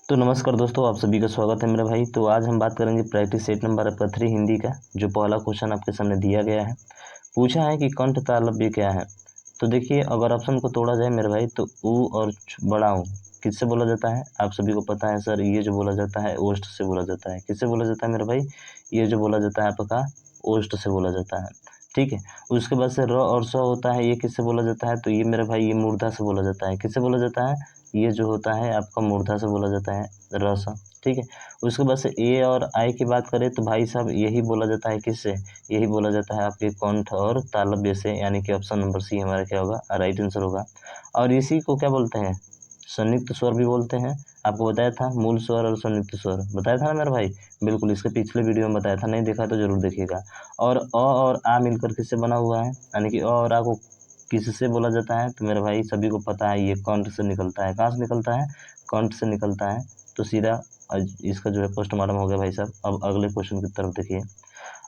तो नमस्कार दोस्तों, आप सभी का स्वागत है मेरे भाई। तो आज हम बात करेंगे प्रैक्टिस सेट नंबर आपका 3 हिंदी का। जो पहला क्वेश्चन आपके सामने दिया गया है, पूछा है कि कंठ तालव्य क्या है। तो देखिए, अगर ऑप्शन को तोड़ा जाए मेरे भाई, तो ऊ और बड़ा ऊ किससे बोला जाता है? आप सभी को पता है सर, ये जो बोला जाता है ओष्ठ से बोला जाता है। किससे बोला जाता है मेरे भाई? ये जो बोला जाता है आपका ओष्ठ से बोला जाता है। ठीक है। उसके बाद से र और स होता है, ये किससे बोला जाता है? तो ये मेरे भाई ये मूर्धा से बोला जाता है। किससे बोला जाता है? ये जो होता है आपका मूर्धा से बोला जाता है, र स। ठीक है। उसके बाद से ए और आई की बात करें तो भाई साहब यही बोला जाता है किससे? यही बोला जाता है आपके कंठ और तालव्य से, यानी कि ऑप्शन नंबर सी हमारा क्या होगा? राइट आंसर होगा। और इसी को क्या बोलते हैं? संयुक्त स्वर भी बोलते हैं। आपको बताया था मूल स्वर और संयुक्त स्वर, बताया था ना मेरे भाई? बिल्कुल, इसके पिछले वीडियो में बताया था, नहीं देखा तो जरूर देखिएगा। और अ और आ मिलकर किससे बना हुआ है? यानी कि अ और आ को किससे बोला जाता है? तो मेरे भाई सभी को पता है, ये कंठ से निकलता है। कहाँ से निकलता है? कंठ से निकलता है। तो सीधा इसका जो है पोस्टमार्टम हो गया भाई साहब। अब अगले क्वेश्चन की तरफ देखिए।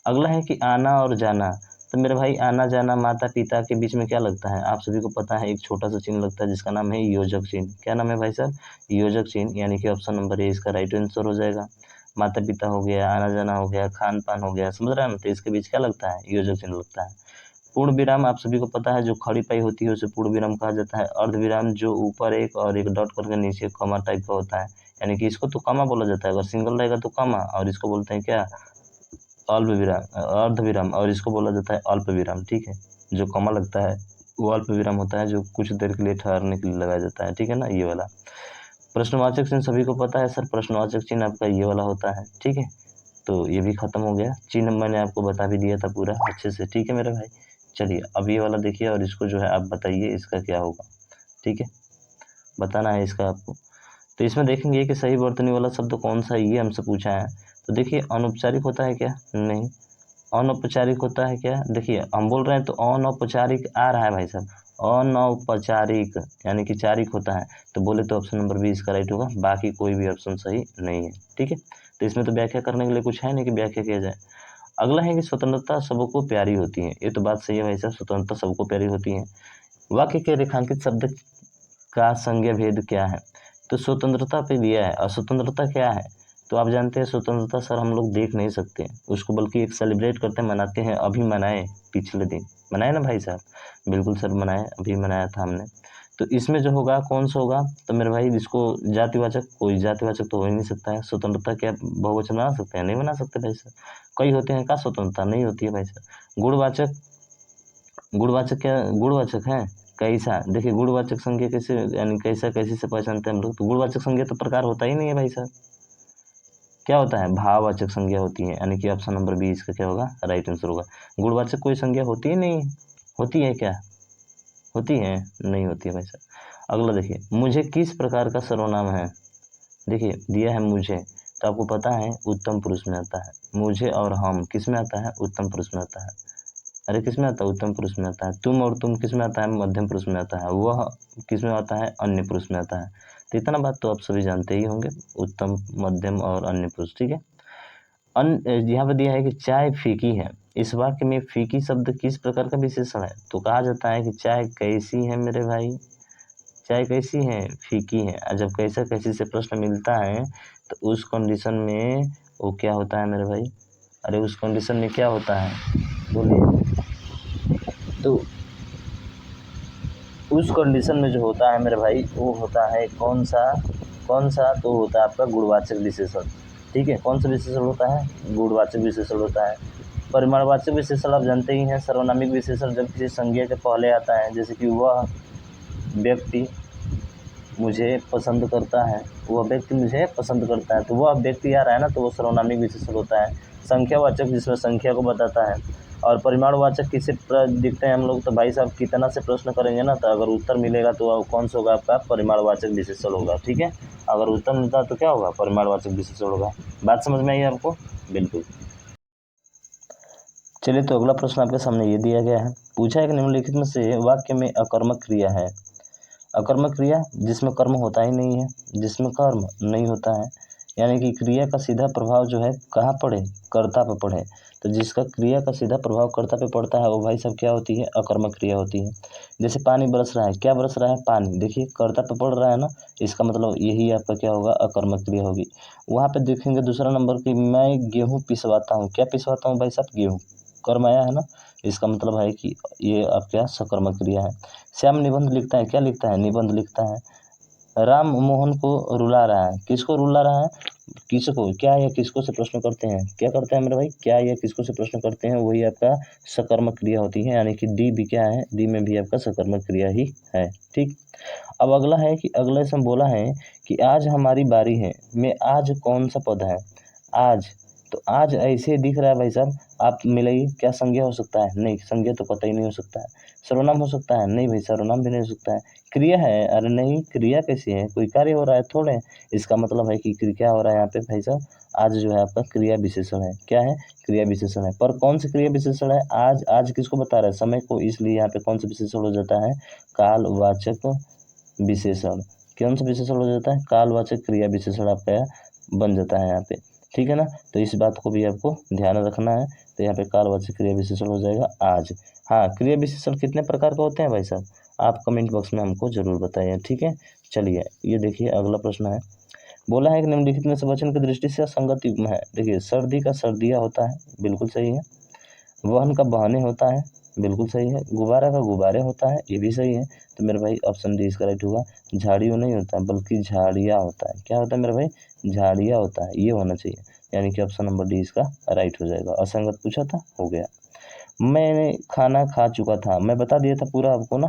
अगला है कि आना और जाना। तो मेरे भाई आना जाना माता पिता के बीच में क्या लगता है? आप सभी को पता है, एक छोटा सा चिन्ह लगता है जिसका नाम है योजक चिन्ह। क्या नाम है भाई साहब? योजक चिन्ह, यानी कि ऑप्शन नंबर ए इसका राइट आंसर हो जाएगा। माता पिता हो गया, आना जाना हो गया, खान पान हो गया, समझ रहे हैं ना? तो इसके बीच क्या लगता है? योजक चिन्ह लगता है। पूर्ण विराम आप सभी को पता है, जो खड़ी पाई होती है उसे पूर्ण विराम कहा जाता है। अर्ध विराम जो ऊपर एक और एक डॉट करके नीचे कॉमा टाइप का होता है, यानी कि इसको तो कॉमा बोला जाता है। अगर सिंगल रहेगा तो कॉमा, और इसको बोलते हैं क्या? अल्प विराम, अर्ध विराम, और इसको बोला जाता है अल्प विराम। ठीक है। जो कॉमा लगता है वो अल्प विराम होता है, जो कुछ देर के लिए ठहरने के लिए लगाया जाता है। ठीक है ना, ये वाला। प्रश्नवाचक चिन्ह सभी को पता है सर, प्रश्नवाचक चिन्ह आपका ये वाला होता है। ठीक है। तो ये भी खत्म हो गया चिन्ह, मैंने आपको बता भी दिया था पूरा अच्छे से। ठीक है मेरे भाई। चलिए अब ये वाला देखिए, और इसको जो है आप बताइए इसका क्या होगा। ठीक है, बताना है इसका आपको। तो इसमें देखेंगे कि सही वर्तनी वाला शब्द कौन सा है, ये हमसे पूछा है। तो देखिए, अनौपचारिक होता है क्या? नहीं। अनौपचारिक होता है क्या? देखिए, हम बोल रहे हैं तो अनौपचारिक आ रहा है भाई साहब। अनौपचारिक यानी कि चारिक होता है। तो बोले तो ऑप्शन नंबर बी इसका राइट होगा, बाकी कोई भी ऑप्शन सही नहीं है। ठीक है। तो इसमें तो व्याख्या करने के लिए कुछ है नहीं कि व्याख्या किया जाए। अगला है कि स्वतंत्रता सबको प्यारी होती है। ये तो बात सही है भाई साहब, स्वतंत्रता सबको प्यारी होती है। वाक्य के रेखांकित शब्द का संज्ञा भेद क्या है? तो स्वतंत्रता पे दिया है, और स्वतंत्रता क्या है? तो आप जानते हैं स्वतंत्रता सर हम लोग देख नहीं सकते उसको, बल्कि एक सेलिब्रेट करते हैं, मनाते हैं। अभी मनाए, पिछले दिन मनाए ना भाई साहब? बिल्कुल सर मनाए, अभी मनाया था हमने। तो इसमें जो होगा कौन सा होगा? तो मेरे भाई इसको जातिवाचक, कोई जातिवाचक तो हो ही नहीं सकता है। स्वतंत्रता क्या बहुवचन बना सकते हैं? नहीं बना सकते भाई साहब। कई होते हैं का स्वतंत्रता नहीं होती है भाई साहब। गुणवाचक, गुणवाचक क्या गुणवाचक है? कैसा? देखिए गुणवाचक संज्ञा कैसे, यानी कैसा कैसे से पहचानते हैं हम लोग? तो गुणवाचक संज्ञा तो प्रकार होता ही नहीं है भाई साहब। क्या होता है? भाववाचक संज्ञा होती है, यानी कि ऑप्शन नंबर बी इसका क्या होगा? राइट आंसर होगा। गुणवाचक कोई संज्ञा होती ही नहीं है। होती है क्या? होती है? नहीं होती है भाई साहब। अगला देखिए, मुझे किस प्रकार का सर्वनाम है? देखिए दिया है मुझे, तो आपको पता है उत्तम पुरुष में आता है। मुझे और हम किस में आता है? उत्तम पुरुष में आता है। अरे किस में आता है? उत्तम पुरुष में आता है। तुम और तुम किस में आता है? मध्यम पुरुष में आता है। वह किस में आता है? अन्य पुरुष में आता है। तो इतना बात तो आप सभी जानते ही होंगे, उत्तम, मध्यम और अन्य पुरुष। ठीक है। यहाँ पर दिया है कि चाय फीकी है। इस वाक्य में फीकी शब्द किस प्रकार का विशेषण है? तो कहा जाता है कि चाय कैसी है मेरे भाई? चाय कैसी है? फीकी है। और जब कैसा कैसी से प्रश्न मिलता है, तो उस कंडीशन में वो क्या होता है मेरे भाई? अरे उस कंडीशन में क्या होता है, बोलिए। तो उस कंडीशन में जो होता है मेरे भाई, वो होता है कौन सा? कौन सा? तो होता है आपका गुणवाचक विशेषण। ठीक है। कौन सा विशेषण होता है? गुणवाचक विशेषण होता है। परिमाणवाचक विशेषण आप जानते ही हैं, सर्वनामिक विशेषण जब किसी संज्ञा के पहले आता है, जैसे कि वह व्यक्ति मुझे पसंद करता है, वह व्यक्ति मुझे पसंद करता है, तो वह व्यक्ति आ रहा है ना, तो वो सर्वनामिक विशेषण होता है। संख्यावाचक जिसमें संख्या को बताता है। और परिमाणवाचक किससे दिखते हैं हम लोग? तो भाई साहब कितना से प्रश्न करेंगे ना, तो अगर उत्तर मिलेगा तो कौन सा होगा आपका? परिमाणवाचक विशेषण होगा। ठीक है। अगर उत्तर मिलता तो क्या होगा? परिमाणवाचक विशेषण होगा। बात समझ में आई आपको? बिल्कुल। चलिए, तो अगला प्रश्न आपके सामने ये दिया गया है। पूछा है कि निम्नलिखित में से वाक्य में अकर्मक क्रिया है। अकर्मक क्रिया जिसमें कर्म होता ही नहीं है, जिसमें कर्म नहीं होता है, यानी कि क्रिया का सीधा प्रभाव जो है कहाँ पड़े, कर्ता पे पड़े। तो जिसका क्रिया का सीधा प्रभाव कर्ता पे पड़ता है वो भाई साहब क्या होती है, अकर्मक क्रिया होती है। जैसे पानी बरस रहा है, क्या बरस रहा है, पानी, देखिए कर्ता पे पड़ रहा है ना, इसका मतलब यही आपका क्या होगा, अकर्मक क्रिया होगी। वहाँ पे देखेंगे दूसरा नंबर कि मैं गेहूँ पिसवाता हूँ, क्या पिसवाता हूँ भाई साहब, गेहूँ, कर्म आया है ना, इसका मतलब है कि ये आप क्या, सकर्मक क्रिया है। श्याम निबंध लिखता है, क्या लिखता है, निबंध लिखता है। राम मोहन को रुला रहा है, किसको रुला रहा है, किसको, क्या या किसको से प्रश्न करते हैं, क्या करते हैं मेरे भाई, क्या या किसको से प्रश्न करते हैं, वही आपका सकर्मक क्रिया होती है। यानी कि डी भी क्या है, डी में भी आपका सकर्मक क्रिया ही है। ठीक, अब अगला है कि अगले से बोला है कि आज हमारी बारी है, में आज कौन सा पद है, आज, तो आज ऐसे दिख रहा है भाई साहब, आप मिलाइए, क्या संज्ञा हो सकता है, नहीं, संज्ञा तो पता ही नहीं हो सकता है। सर्वनाम हो सकता है, नहीं भाई, सर्वनाम भी नहीं हो सकता है। क्रिया है, अरे नहीं, क्रिया कैसी है, कोई कार्य हो रहा है थोड़े, इसका मतलब है कि क्या हो रहा है यहाँ पे भाई साहब, आज जो है आपका क्रिया विशेषण है, क्या है, क्रिया विशेषण है। पर कौन सा क्रिया विशेषण है, आज, आज किसको बता रहा है, समय को, इसलिए यहाँ पे कौन सा विशेषण हो जाता है, कालवाचक विशेषण। कौन सा विशेषण हो जाता है, कालवाचक क्रिया विशेषण आपका बन जाता है यहाँ पे, ठीक है ना। तो इस बात को भी आपको ध्यान रखना है। तो यहाँ पे कालवाचक क्रिया विशेषण हो जाएगा आज। हाँ, क्रिया विशेषण कितने प्रकार के होते हैं भाई साहब, आप कमेंट बॉक्स में हमको जरूर बताइए, ठीक है। चलिए ये देखिए अगला प्रश्न है, बोला है कि निम्नलिखित में से वचन की दृष्टि से असंगत युग्म है। देखिए, सर्दी का सर्दिया होता है, बिल्कुल सही है। वहन का बहने होता है, बिल्कुल सही है। गुब्बारा का गुब्बारे होता है, ये भी सही है। तो मेरे भाई ऑप्शन डी इसका राइट होगा। झाड़ियों नहीं होता बल्कि झाड़िया होता है, क्या होता है मेरे भाई, झाड़िया होता है, ये होना चाहिए। यानी कि ऑप्शन नंबर डी इसका राइट हो जाएगा। असंगत पूछा था, हो गया। मैंने खाना खा चुका था, मैं बता दिया था पूरा आपको ना,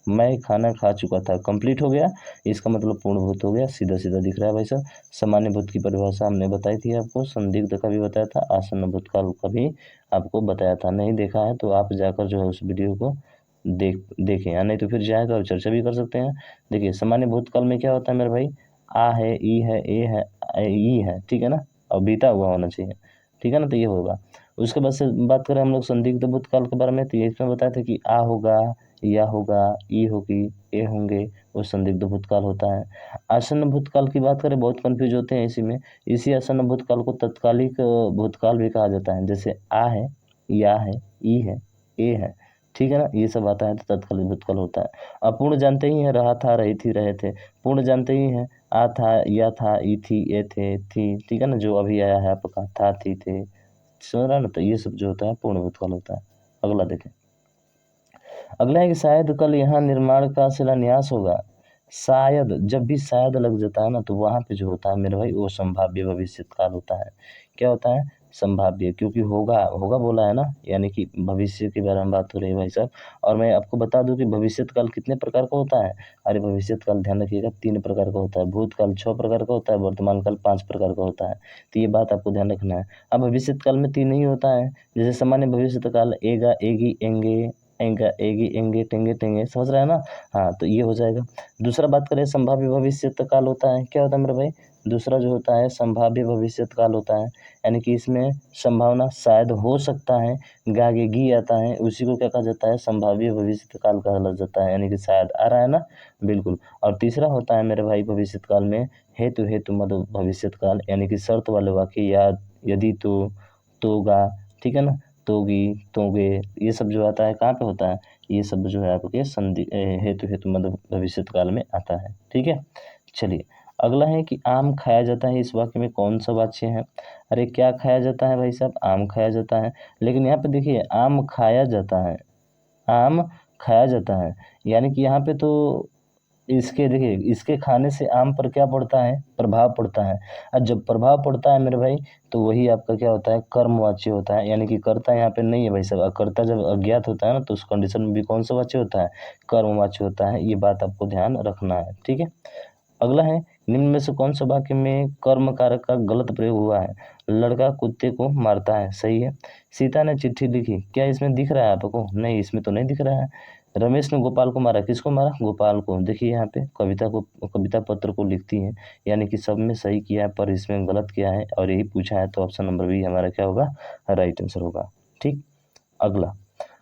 मैं खाना खा चुका था, कंप्लीट हो गया, इसका मतलब पूर्णभूत हो गया, सीधा सीधा दिख रहा है भाई साहब। सामान्य भूत की परिभाषा हमने बताई थी आपको, संदिग्ध का भी बताया था, आसन्न भूतकाल का भी आपको बताया था। नहीं देखा है तो आप जाकर जो है उस वीडियो को देखें, या नहीं तो फिर जाएगा और चर्चा भी कर सकते हैं। देखिए, सामान्य भूतकाल में क्या होता है मेरे भाई, आ है, ई है, ए है, ई है, ठीक है ना, और बीता हुआ होना चाहिए, ठीक है ना, तो ये होगा। उसके बाद से बात करें हम लोग संदिग्ध भूतकाल के बारे में, तो ये इसमें बताया था कि आ होगा, या होगा, ई होगी, ए होंगे, वो संदिग्ध भूतकाल होता है। आसन्न भूतकाल की बात करें, बहुत कंफ्यूज होते हैं इसी में। इसी आसन्न भूतकाल को तत्कालिक भूतकाल भी कहा जाता है। जैसे आ है, या है, ई है, ए है, ठीक है ना, ये सब आता है तो तत्कालिक भूतकाल होता है। अपूर्ण जानते ही हैं, रहा था, रही थी, रहे थे। पूर्ण जानते ही हैं, आ था, या था, ई थी, ए थे, थी, ठीक है ना, जो अभी आया है आपका था, थी, थे, समझ रहा ना, तो ये सब जो होता है पूर्ण भूतकाल होता है। अगला देखें, अगला है कि शायद कल यहाँ निर्माण का शिलान्यास होगा। शायद, जब भी शायद लग जाता है ना, तो वहाँ पे जो होता है मेरे भाई वो संभाव्य भविष्य काल होता है। क्या होता है, संभाव्य, क्योंकि होगा, होगा बोला है ना, यानी कि भविष्य के बारे में बात हो रही है भाई साहब। और मैं आपको बता दूं कि भविष्य काल कितने प्रकार का होता है। अरे भविष्य काल ध्यान रखिएगा, 3 प्रकार का होता है। भूतकाल 6 प्रकार का होता है, वर्तमान काल 5 प्रकार का होता है। तो ये बात आपको ध्यान रखना है। अब भविष्य काल में 3 नहीं होता है, जैसे सामान्य भविष्य काल, एगा, एगी, एंगे, एंगा, एगी, एंगे, टेंगे, टेंगे, समझ रहे हैं ना। हाँ, तो ये हो जाएगा। दूसरा बात करें, संभाव्य भविष्य काल होता है, क्या होता है मेरे भाई, दूसरा जो होता है संभाव्य भविष्य काल होता है। यानी कि इसमें संभावना शायद हो सकता है, गागे गी आता है, उसी को क्या कहा जाता है, संभाव्य भविष्य काल कहा जाता है। यानी कि शायद आ रहा है ना, बिल्कुल। और तीसरा होता है मेरे भाई भविष्य काल में हेतु हेतु मद भविष्य काल, यानी कि शर्त वाले वाक्य, या, यदि, तोगा, ठीक है ना, तोगी, तोगे, ये सब जो आता है कहाँ पे होता है, ये सब जो है आपके हेतु हेतु मतलब भविष्य काल में आता है, ठीक है। चलिए अगला है कि आम खाया जाता है, इस वाक्य में कौन सा वाच्य है। अरे क्या खाया जाता है भाई साहब, आम खाया जाता है। लेकिन यहाँ पे देखिए, आम खाया जाता है, आम खाया जाता है, यानी कि यहाँ पे तो इसके देखिए, इसके खाने से आम पर क्या पड़ता है, प्रभाव पड़ता है। और जब प्रभाव पड़ता है मेरे भाई, तो वही आपका क्या होता है, कर्मवाच्य होता है। यानी कि कर्ता यहाँ पे नहीं है भाई साहब, कर्ता जब अज्ञात होता है ना, तो उस कंडीशन में भी कौन सा वाच्य होता है, कर्मवाच्य होता है। ये बात आपको ध्यान रखना है, ठीक है। अगला है, निम्न में से कौन सा वाक्य में कर्म कारक का गलत प्रयोग हुआ है। लड़का कुत्ते को मारता है, सही है। सीता ने चिट्ठी लिखी, क्या इसमें दिख रहा है आपको, नहीं, इसमें तो नहीं दिख रहा है। रमेश ने गोपाल को मारा, किसको मारा, गोपाल को। देखिए यहाँ पे कविता पत्र को लिखती है, यानी कि सब में सही किया है, पर इसमें गलत किया है, और यही पूछा है, तो ऑप्शन नंबर बी हमारा क्या होगा, राइट आंसर होगा, ठीक। अगला,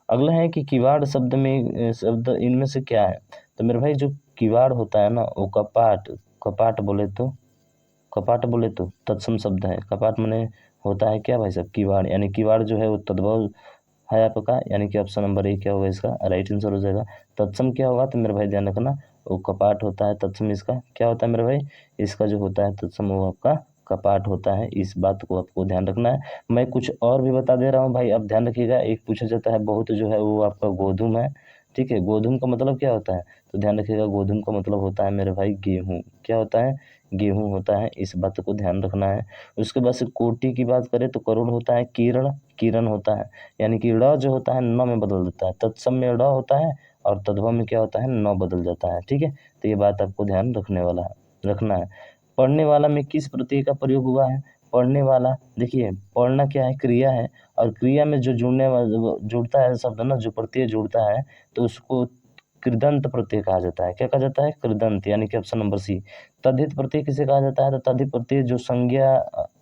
अगला है कि किवाड़ शब्द में शब्द इनमें से क्या है। तो मेरे भाई जो किवाड़ होता है ना, वो कपाट, कपाट बोले तो कपाट बोले तो तत्सम शब्द है। कपाट माने होता है क्या भाई साहब, किवाड़, यानी किवाड़ जो है वो तद्भव है आपका, यानी कि ऑप्शन नंबर ए क्या होगा इसका राइट आंसर हो जाएगा। तत्सम क्या होगा तो मेरे भाई ध्यान रखना, वो कपाट होता है। तत्सम इसका क्या होता है मेरे भाई, इसका जो होता है तत्सम वो आपका कपाट होता है। इस बात को आपको ध्यान रखना है। मैं कुछ और भी बता दे रहा हूँ भाई, अब ध्यान रखिएगा। एक पूछा जाता है बहुत जो है वो आपका गोधूम है, ठीक है। गोधूम का मतलब क्या होता है, तो ध्यान रखिएगा गोधूम का मतलब होता है मेरे भाई गेहूँ। क्या होता है, गेहूँ होता है, इस बात को ध्यान रखना है। उसके बाद से कोटि की बात करें तो करोड़ होता है किरण, किरण होता है, यानी कि ड़ जो होता है न में बदल देता है। तत्सम में ड़ होता है और तद्भव में क्या होता है न बदल जाता है, ठीक है। तो ये बात आपको ध्यान रखना है। पढ़ने वाला में किस प्रत्यय का प्रयोग हुआ है, पढ़ने वाला, देखिए पढ़ना क्या है, क्रिया है, और क्रिया में जो जुड़ता है शब्द ना, जो प्रत्यय जुड़ता है तो उसको कृदंत प्रत्यय कहा जाता है। क्या कहा जाता है, कृदंत, यानी कि ऑप्शन नंबर सी। तद्धित प्रत्यय किसे कहा जाता है, तो तद्धित प्रत्यय जो संज्ञा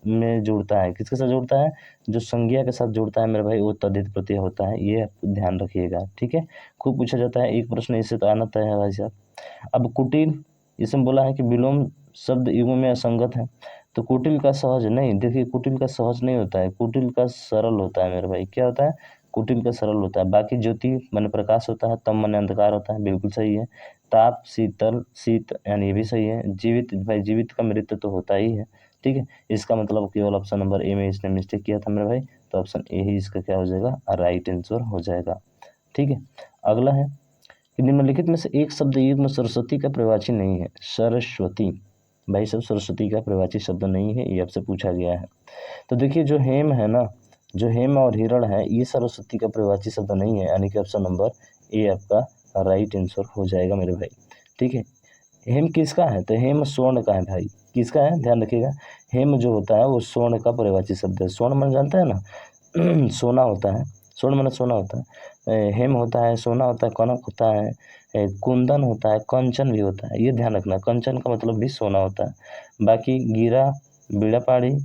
में जुड़ता है, किसके साथ जुड़ता है, जो संज्ञा के साथ जुड़ता है मेरे भाई वो तद्धित प्रत्यय होता है। ये आप ध्यान रखिएगा, ठीक है। खूब पूछा जाता है, एक प्रश्न इससे तो आना तय है भाई साहब। अब कुटिल, इसमें बोला है कि विलोम शब्द युगों में असंगत है, तो कुटिल का सहज नहीं, देखिए कुटिल का सहज नहीं होता है, कुटिल का सरल होता है मेरे भाई। क्या होता है, कुटिल का सरल होता है। बाकी ज्योति मन प्रकाश होता है, तम मन अंधकार होता है, बिल्कुल सही है। ताप शीतल शीत, यानी ये भी सही है। जीवित, भाई जीवित का मृत्यु तो होता ही है, ठीक है। इसका मतलब केवल ऑप्शन नंबर ए में इसने मिस्टेक किया था मेरे भाई, तो ऑप्शन ए ही इसका क्या हो जाएगा, राइट आंसर हो जाएगा, ठीक है। अगला है कि निम्नलिखित में से एक शब्द युग्म सरस्वती का प्रवाची नहीं है। सरस्वती, भाई सब सरस्वती का प्रवाची शब्द नहीं है, ये आपसे पूछा गया है। तो देखिए जो हेम है ना, जो हेम और हिरण है, ये सरस्वती का प्रवाची शब्द नहीं है, यानी कि ऑप्शन नंबर ए आपका राइट आंसर हो जाएगा मेरे भाई, ठीक है। हेम किसका है, तो हेम स्वर्ण का है भाई। किसका है, ध्यान रखिएगा। हेम जो होता है वो स्वर्ण का प्रवाची शब्द है। स्वर्ण मन जानता है ना सोना होता है, स्वर्ण मन सोना होता है। हेम होता है, सोना होता है, कनक होता है, कुंदन होता है, कंचन भी होता है। ये ध्यान रखना, कंचन का मतलब भी सोना होता है। बाकी गिरा, बीड़ापाड़ी,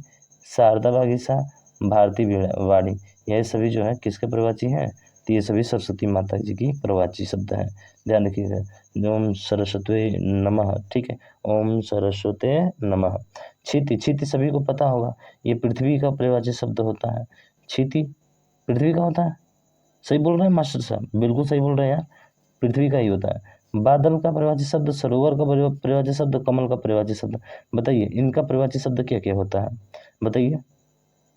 शारदा बागीसा, भारती वाड़ी, यह सभी जो है किसके प्रवाची हैं, तो ये सभी सरस्वती माता जी की प्रवाची शब्द हैं। ध्यान रखिएगा। ओम सरस्वती नमः, ठीक है, ओम सरस्वते नमः। क्षिति, क्षिति सभी को पता होगा, ये पृथ्वी का प्रवाची शब्द होता है। क्षिति पृथ्वी का होता है, सही बोल रहे हैं मास्टर साहब, बिल्कुल सही बोल रहे हैं यार, पृथ्वी का ही होता है। बादल का प्रवाची शब्द, सरोवर का प्रवाची शब्द, कमल का प्रवाची शब्द, बताइए इनका प्रवाची शब्द क्या क्या होता है, बताइए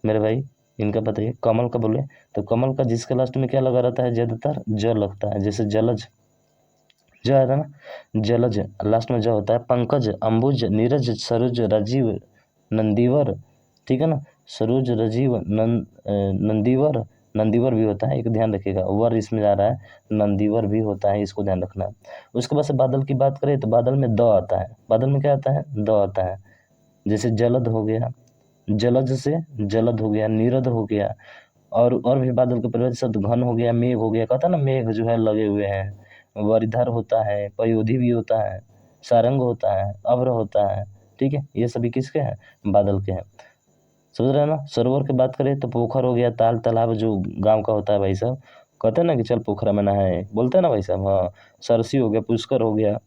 मेरे भाई, इनका बताइए। कमल का बोले तो कमल का जिसके लास्ट में क्या लगा रहता है, ज्यादातर ज लगता है, जैसे जलज, ज है ना, जलज लास्ट में ज होता है। पंकज, अंबुज, नीरज, सरोज, राजीव, नंदीवर, ठीक है ना, सरोज, राजीव, नंदीवर, नंदीवर भी होता है, एक ध्यान रखिएगा, वर इसमें जा रहा है, नंदीवर भी होता है, इसको ध्यान रखना है। उसके बाद से बादल की बात करें तो बादल में द आता है, बादल में क्या आता है, द आता है। जैसे जलद हो गया, जलज से जलद हो गया, नीरद हो गया, और भी बादल के प्रवचन शब्द घन हो गया, मेघ हो गया, कहता ना मेघ जो है लगे हुए हैं। वरिधर होता है, पयोधि भी होता है, सारंग होता है, अभ्र होता है, ठीक है। ये सभी किसके हैं, बादल के हैं, समझ रहे हैं ना। सरोवर की बात करें तो पोखर हो गया, ताल तालाब जो गांव का होता है भाई साहब, कहते हैं ना कि चल पोखरा में नहाए, बोलते हैं ना भाई साहब, हाँ। सरसी हो गया, पुष्कर हो गया,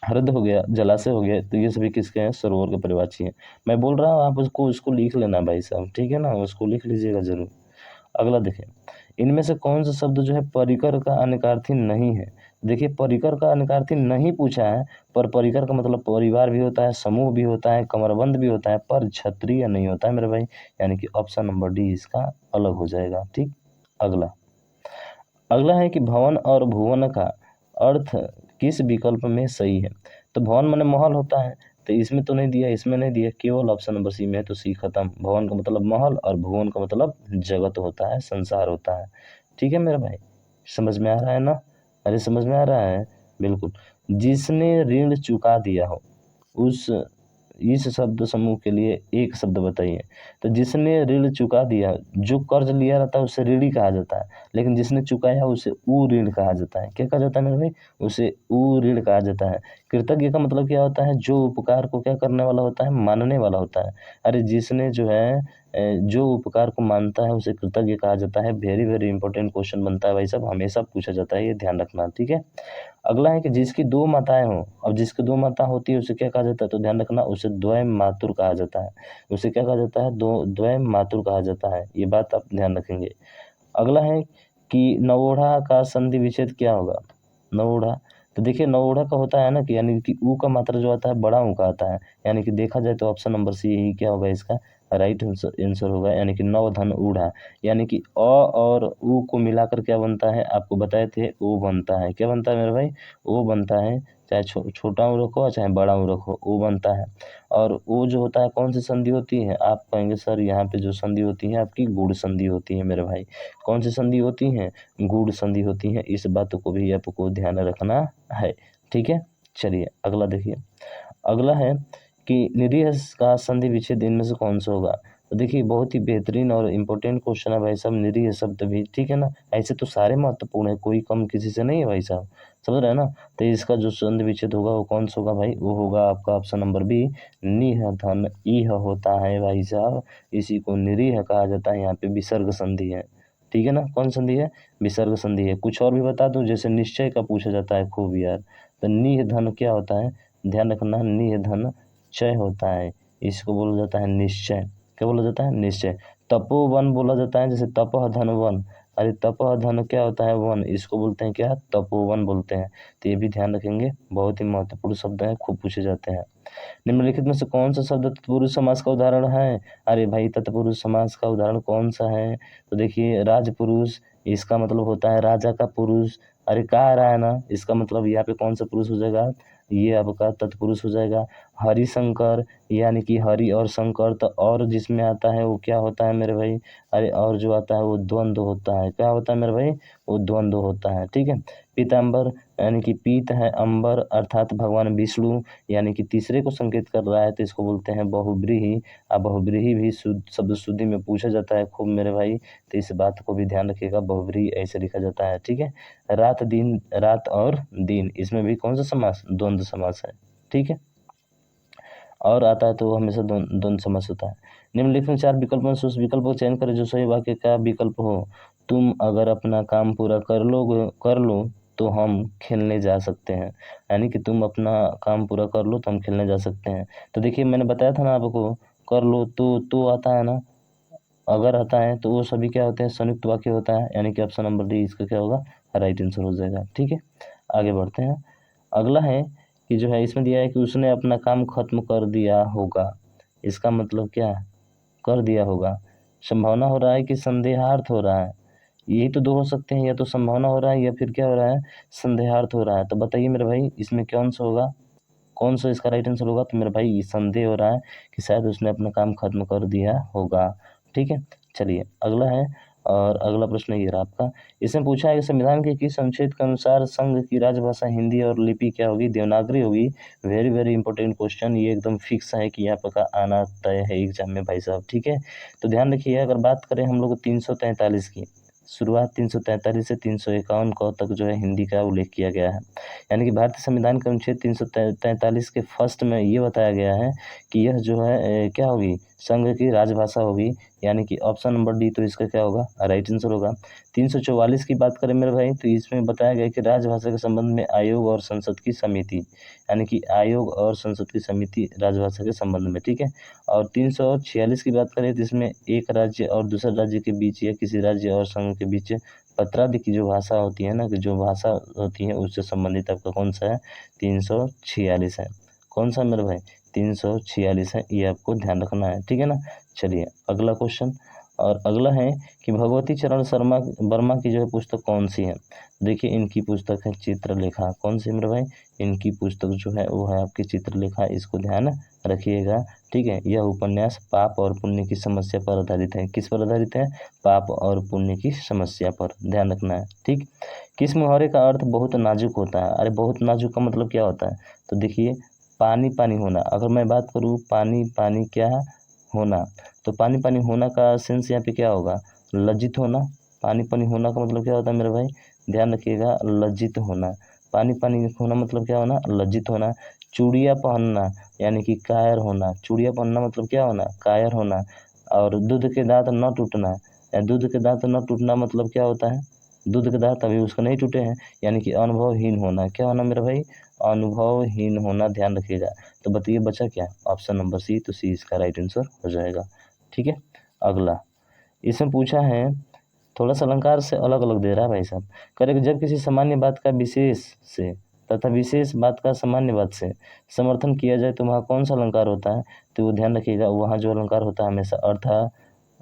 हृद हो गया, जलाशय हो गया, तो ये सभी किसके हैं, सरोवर के परिवाची हैं। मैं बोल रहा हूँ आप उसको लिख लेना भाई साहब, ठीक है ना, उसको लिख लीजिएगा जरूर। अगला देखें, इनमें से कौन सा शब्द जो है परिकर का अनिकार्थी नहीं है। देखिए परिकर का अनिकार्थी नहीं पूछा है, पर परिकर का मतलब परिवार भी होता है, समूह भी होता है, कमरबंद भी होता है, पर क्षत्रिय नहीं होता है मेरे भाई, यानी कि ऑप्शन नंबर डी इसका अलग हो जाएगा, ठीक। अगला अगला है कि भवन और भुवन का अर्थ किस विकल्प में सही है। तो भवन माने महल होता है, तो इसमें तो नहीं दिया, इसमें नहीं दिया, केवल ऑप्शन नंबर सी में है, तो सी खत्म। भवन का मतलब महल और भुवन का मतलब जगत होता है, संसार होता है, ठीक है मेरा भाई, समझ में आ रहा है ना, अरे समझ में आ रहा है, बिल्कुल। जिसने ऋण चुका दिया हो, उस इस शब्द समूह के लिए एक शब्द बताइए। तो जिसने ऋण चुका दिया, जो कर्ज लिया रहता है उसे ऋणी कहा जाता है, लेकिन जिसने चुकाया उसे ऊ ऋण कहा जाता है। क्या कहा जाता है मेरे भाई, उसे ऊ ऋण कहा जाता है। कृतज्ञ का मतलब क्या होता है, जो उपकार को क्या करने वाला होता है, मानने वाला होता है। अरे जिसने जो है जो उपकार को मानता है उसे कृतज्ञ कहा जाता है। वेरी वेरी इंपॉर्टेंट क्वेश्चन बनता है भाई साहब, हमेशा पूछा जाता है, ये ध्यान रखना, ठीक है। अगला है कि जिसकी दो माताएं हों, अब जिसकी दो माता होती है उसे क्या कहा जाता है, तो ध्यान रखना, उसे द्वयं मातुर कहा जाता है। उसे क्या कहा जाता है, द्वयं मातुर कहा जाता है, ये बात आप ध्यान रखेंगे। अगला है कि नवोढ़ा का संधि विच्छेद क्या होगा। नवोढ़ा, तो देखिए नवोढ़ा का होता है ना कि यानी कि ऊ का मात्रा जो आता है बड़ा ऊ का आता है, यानी कि देखा जाए तो ऑप्शन नंबर सी ही क्या होगा इसका राइट आंसर होगा, यानी कि नव धन ऊढ़ा, यानी कि अ और ऊ को मिलाकर क्या बनता है, आपको बताए थे ओ बनता है। क्या बनता है मेरे भाई, ओ बनता है, चाहे छोटा ऊ रखो चाहे बड़ा ऊ रखो, ओ बनता है। और वो जो होता है कौन सी संधि होती है, आप कहेंगे सर यहाँ पे जो संधि होती है आपकी गुण संधि होती है मेरे भाई। कौन सी संधि होती है, गुण संधि होती है, इस बात को भी आपको ध्यान रखना है, ठीक है। चलिए अगला देखिए, अगला है कि निरीह का संधि विच्छेद इनमें से कौन सा होगा। तो देखिए बहुत ही बेहतरीन और इम्पोर्टेंट क्वेश्चन है भाई साहब, निरीह शब्द भी, ठीक है ना। ऐसे तो सारे महत्वपूर्ण है, कोई कम किसी से नहीं है भाई साहब, समझ रहे हैं ना। तो इसका जो संधि विच्छेद होगा वो कौन सा होगा भाई, वो होगा आपका ऑप्शन नंबर बी, निह धन इह होता है भाई साहब, इसी को निरीह कहा जाता है। यहाँ पे विसर्ग संधि है, ठीक है ना। कौन संधि है, विसर्ग संधि है। कुछ और भी बता दूं, जैसे निश्चय का पूछा जाता है खूब यार, तो निह धन क्या होता है, ध्यान रखना, निह धन चय होता है, इसको बोला जाता है निश्चय। क्या बोला जाता है, निश्चय। तपोवन बोला जाता है, जैसे तपह धन वन, अरे तपह धन क्या होता है, वन, इसको बोलते हैं क्या, तपोवन बोलते हैं। तो ये भी ध्यान रखेंगे, बहुत ही महत्वपूर्ण शब्द है, खूब पूछे जाते हैं। निम्नलिखित में से कौन सा शब्द तत्पुरुष समास का उदाहरण है। अरे भाई तत्पुरुष समास का उदाहरण कौन सा है, तो देखिए राजपुरुष, इसका मतलब होता है राजा का पुरुष। अरे कहा रहा है ना, इसका मतलब यहाँ पे कौन सा पुरुष हो जाएगा, ये आपका तत्पुरुष हो जाएगा। हरिशंकर, यानी कि हरि और शंकर, तो और जिसमें आता है वो क्या होता है मेरे भाई, अरे और जो आता है वो द्वंद्व होता है। क्या होता है मेरे भाई, वो द्वंद्व होता है, ठीक है। पीताम्बर, यानी कि पीत है अंबर, अर्थात भगवान विष्णु, यानी कि तीसरे को संकेत कर रहा है, तो इसको बोलते हैं बहुब्रीही। अब बहुब्रीही भी शब्द शुद्धि में पूछा जाता है खूब मेरे भाई, तो इस बात को भी ध्यान रखिएगा, बहुब्रीही ऐसे लिखा जाता है, ठीक है। रात दिन, रात और दिन, इसमें भी कौन सा समास, द्वंद्व समास है, ठीक है। और आता है तो हमेशा द्वंद्व समास होता है। निम्नलिखित में 4 विकल्पों में से उस विकल्प को चयन करें जो सही वाक्य का विकल्प हो। तुम अगर अपना काम पूरा कर लो तो हम खेलने जा सकते हैं, यानी कि तुम अपना काम पूरा कर लो तो हम खेलने जा सकते हैं। तो देखिए मैंने बताया था ना आपको, कर लो तो आता है ना, अगर आता है तो वो सभी क्या होते हैं, संयुक्त वाक्य होता है, यानी कि ऑप्शन नंबर डी इसका क्या होगा, राइट आंसर हो जाएगा, ठीक है। आगे बढ़ते हैं। अगला है कि जो है इसमें दिया है कि उसने अपना काम खत्म कर दिया होगा, इसका मतलब क्या है, कर दिया होगा। संभावना हो रहा है कि संदेहार्थ हो रहा है, यही तो दो हो सकते हैं, या तो संभावना हो रहा है या फिर क्या हो रहा है, संदेहार्थ हो रहा है। तो बताइए मेरे भाई इसमें कौन सा होगा, कौन सा इसका राइट आंसर होगा। तो मेरे भाई संदेह हो रहा है कि शायद उसने अपना काम खत्म कर दिया होगा, ठीक है। चलिए अगला है, और अगला प्रश्न ये रहा आपका। इसमें पूछा है कि संविधान के किस अनुच्छेद के अनुसार संघ की राजभाषा हिंदी और लिपि क्या होगी, देवनागरी होगी। वेरी वेरी इंपॉर्टेंट क्वेश्चन, ये एकदम फिक्स है कि यहाँ का आना तय है एग्जाम में भाई साहब, ठीक है। तो ध्यान रखिए, अगर बात करें हम लोग 343 की, शुरुआत 343 से 351 को तक जो है हिंदी का उल्लेख किया गया है, यानी कि भारतीय संविधान के अनुच्छेद 343 के फर्स्ट में ये बताया गया है कि यह जो है क्या होगी, संघ की राजभाषा होगी, यानी कि ऑप्शन नंबर डी तो इसका क्या होगा, राइट आंसर होगा। 344 की बात करें मेरे भाई, तो इसमें बताया गया कि राजभाषा के संबंध में आयोग और संसद की समिति, यानी कि आयोग और संसद की समिति राजभाषा के संबंध में, ठीक है। और 346 की बात करें तो इसमें एक राज्य और दूसरे राज्य के बीच या किसी राज्य और संघ के बीच पत्रादि की जो भाषा होती है ना, कि जो भाषा होती है उससे संबंधित आपका कौन सा है, 346 है। कौन सा मेरे भाई, 346 है, ये आपको ध्यान रखना है, ठीक है ना। चलिए अगला क्वेश्चन, और अगला है कि भगवती चरण शर्मा वर्मा की जो है पुस्तक कौन सी है। देखिए इनकी पुस्तक है चित्रलेखा, कौन सी मेरे भाई, इनकी पुस्तक जो है वो है आपकी चित्रलेखा, इसको ध्यान रखिएगा, ठीक है। यह उपन्यास पाप और पुण्य की समस्या पर आधारित है, किस पर आधारित है, पाप और पुण्य की समस्या पर, ध्यान रखना है, ठीक। किस मुहावरे का अर्थ बहुत नाजुक होता है। अरे बहुत नाजुक का मतलब क्या होता है, तो देखिए पानी पानी होना, अगर मैं बात करूँ पानी पानी क्या होना, तो पानी पानी होना का सेंस यहाँ पे क्या होगा, लज्जित होना। पानी पानी होना का मतलब क्या होता है मेरे भाई, ध्यान रखिएगा, लज्जित होना। पानी पानी होना मतलब क्या होना, लज्जित होना। चूड़ियाँ पहनना, यानी कि कायर होना, चूड़ियाँ पहनना मतलब क्या होना, कायर होना। और दूध के दांत न टूटना, दूध के दांत न टूटना मतलब क्या होता है, दूध के दांत अभी उसके नहीं टूटे हैं, यानी कि अनुभवहीन होना। क्या होना मेरे भाई, अनुभवहीन होना, ध्यान रखिएगा। तो बताइए बचा क्या, ऑप्शन नंबर सी, तो सी इसका राइट आंसर हो जाएगा। ठीक है, अगला इसमें पूछा है, थोड़ा सा अलंकार से अलग अलग दे रहा है भाई साहब। करेक्ट, जब किसी सामान्य बात का विशेष से तथा विशेष बात का सामान्य बात से समर्थन किया जाए तो वहाँ कौन सा अलंकार होता है, तो वो ध्यान रखिएगा, वहाँ जो अलंकार होता है हमेशा अर्थ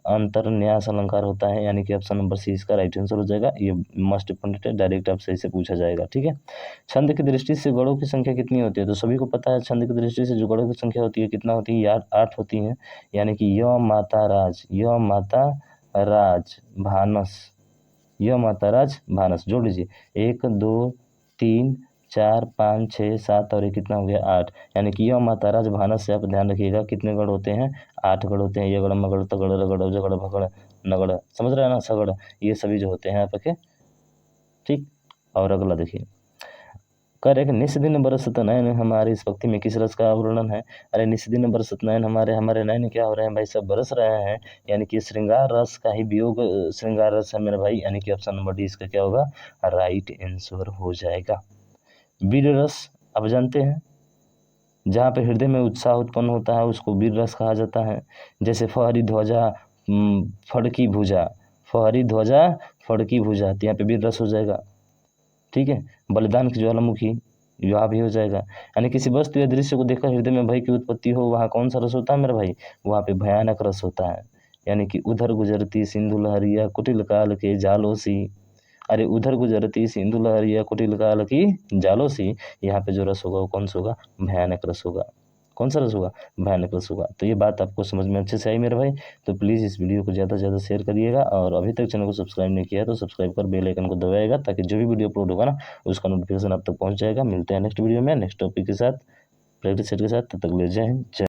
अंतर्न्यास अलंकार होता है, यानी कि ऑप्शन नंबर सी इसका राइट आंसर हो जाएगा। ये मस्ट इंपॉर्टेंट है, डायरेक्ट आपसे इसे पूछा जाएगा। ठीक है, छंद की दृष्टि से गणों की संख्या कितनी होती है, तो सभी को पता है छंद की दृष्टि से जो गणों की संख्या होती है कितना होती है यार, 8 होती है, यानी कि य माता राज, य माता राज भानस, य माता राज भानस, जोड़ लीजिए 1 2 3 4 5 6 7 और ये कितना हो गया 8, यानी कि य माता राज भानस से आप ध्यान रखिएगा कितने गढ़ होते हैं, 8 गढ़ होते हैं। ये गढ़ मगढ़ तगड़ रगड़ जगड़ भगड़ नगड़, समझ रहे हैं ना, सगड़, ये सभी जो होते हैं आपके। ठीक, और अगला देखिए, कर एक निस दिन बरसत नयन हमारे, इस पंक्ति में किस रस का वर्णन है, अरे निस दिन बरसत नयन हमारे, हमारे नयन क्या हो रहे हैं भाई, सब बरस रहे हैं, यानी कि श्रृंगार रस का ही वियोग श्रृंगार रस है मेरे भाई, यानी कि ऑप्शन नंबर डी इसका क्या होगा, राइट आंसर हो जाएगा। वीर रस आप जानते हैं, जहाँ पे हृदय में उत्साह उत्पन्न होता है उसको वीर रस कहा जाता है। जैसे फहरी ध्वजा फड़की भुजा, फहरी ध्वजा फड़की भुजा, तो यहाँ पे वीर रस हो जाएगा। ठीक है, बलिदान की ज्वालामुखी, यहाँ भी हो जाएगा। यानी किसी वस्तु या दृश्य को देखकर हृदय में भय की उत्पत्ति हो, वहाँ कौन सा रस होता है मेरे भाई, वहाँ पे भयानक रस होता है। यानी कि उधर गुजरती सिंधु लहरिया कुटिल काल के जालों सी, अरे उधर गुजरती सिंधु लहरिया कुटिल काल की जालों सी, यहाँ पे जो रस होगा वो कौन सा होगा, भयानक रस होगा। कौन सा रस होगा, भयानक रस होगा। तो ये बात आपको समझ में अच्छे से आई मेरे भाई, तो प्लीज़ इस वीडियो को ज़्यादा से ज़्यादा शेयर करिएगा, और अभी तक चैनल को सब्सक्राइब नहीं किया तो सब्सक्राइब कर बेल आइकन को दबाइएगा, ताकि जो भी वीडियो अपलोड होगा ना उसका नोटिफिकेशन आप तक पहुँच जाएगा। मिलते हैं नेक्स्ट वीडियो में नेक्स्ट टॉपिक के साथ, प्रैक्टिस सेट के साथ, तब तक ले जय हिंद जय।